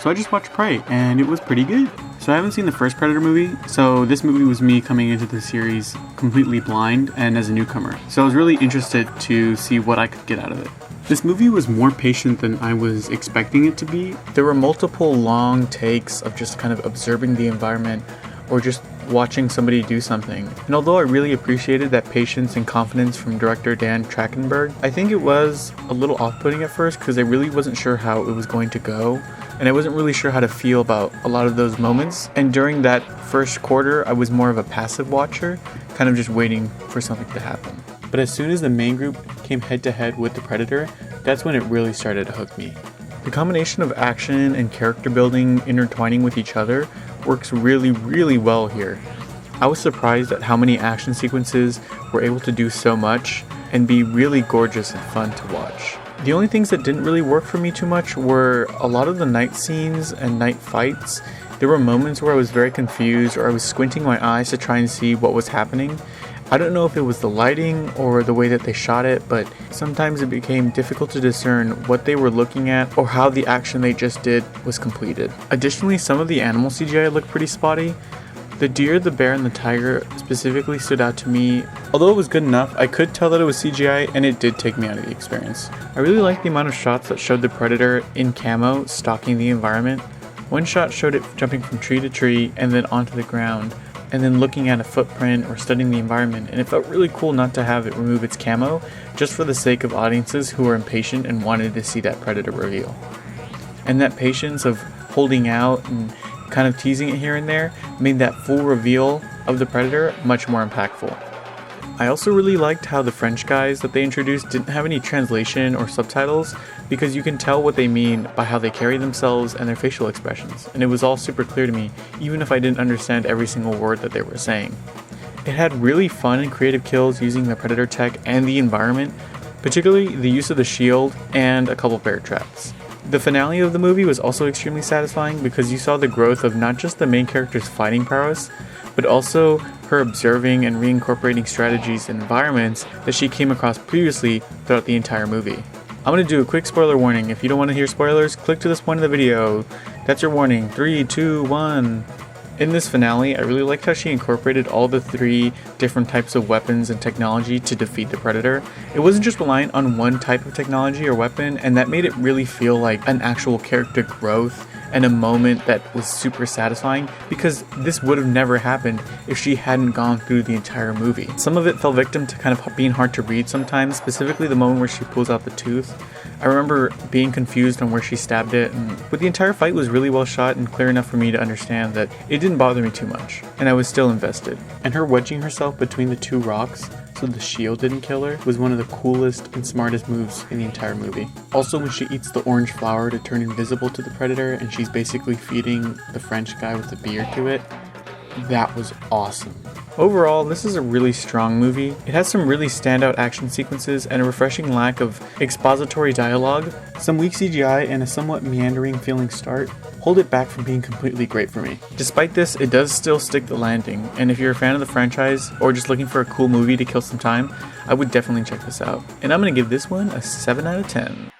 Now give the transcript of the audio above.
So I just watched Prey, and it was pretty good. So I haven't seen the first Predator movie, so this movie was me coming into the series completely blind and as a newcomer. So I was really interested to see what I could get out of it. This movie was more patient than I was expecting it to be. There were multiple long takes of just kind of observing the environment or just watching somebody do something. And although I really appreciated that patience and confidence from director Dan Trachtenberg, I think it was a little off-putting at first because I really wasn't sure how it was going to go. And I wasn't really sure how to feel about a lot of those moments. And during that first quarter, I was more of a passive watcher, kind of just waiting for something to happen. But as soon as the main group came head to head with the Predator, that's when it really started to hook me. The combination of action and character building intertwining with each other works really, really well here. I was surprised at how many action sequences were able to do so much and be really gorgeous and fun to watch. The only things that didn't really work for me too much were a lot of the night scenes and night fights. There were moments where I was very confused or I was squinting my eyes to try and see what was happening. I don't know if it was the lighting or the way that they shot it, but sometimes it became difficult to discern what they were looking at or how the action they just did was completed. Additionally, some of the animal CGI looked pretty spotty. The deer, the bear, and the tiger specifically stood out to me. Although it was good enough, I could tell that it was CGI and it did take me out of the experience. I really liked the amount of shots that showed the Predator in camo stalking the environment. One shot showed it jumping from tree to tree and then onto the ground, and then looking at a footprint or studying the environment, and it felt really cool not to have it remove its camo just for the sake of audiences who were impatient and wanted to see that Predator reveal. And that patience of holding out and kind of teasing it here and there made that full reveal of the Predator much more impactful. I also really liked how the French guys that they introduced didn't have any translation or subtitles, because you can tell what they mean by how they carry themselves and their facial expressions, and it was all super clear to me, even if I didn't understand every single word that they were saying. It had really fun and creative kills using the Predator tech and the environment, particularly the use of the shield and a couple bear traps. The finale of the movie was also extremely satisfying because you saw the growth of not just the main character's fighting prowess, but also her observing and reincorporating strategies and environments that she came across previously throughout the entire movie. I'm going to do a quick spoiler warning. If you don't want to hear spoilers, click to this point of the video. That's your warning. 3, 2, 1. In this finale, I really liked how she incorporated all the 3 different types of weapons and technology to defeat the Predator. It wasn't just reliant on one type of technology or weapon, and that made it really feel like an actual character growth and a moment that was super satisfying, because this would have never happened if she hadn't gone through the entire movie. Some of it fell victim to kind of being hard to read sometimes, specifically the moment where she pulls out the tooth. I remember being confused on where she stabbed it, but the entire fight was really well shot and clear enough for me to understand that it didn't bother me too much, and I was still invested. And her wedging herself between the 2 rocks so the shield didn't kill her was one of the coolest and smartest moves in the entire movie. Also, when she eats the orange flower to turn invisible to the Predator and she's basically feeding the French guy with the beer to it, that was awesome. Overall, this is a really strong movie. It has some really standout action sequences and a refreshing lack of expository dialogue. Some weak CGI and a somewhat meandering feeling start hold it back from being completely great for me. Despite this, it does still stick the landing, and if you're a fan of the franchise or just looking for a cool movie to kill some time, I would definitely check this out. And I'm going to give this one a 7 out of 10.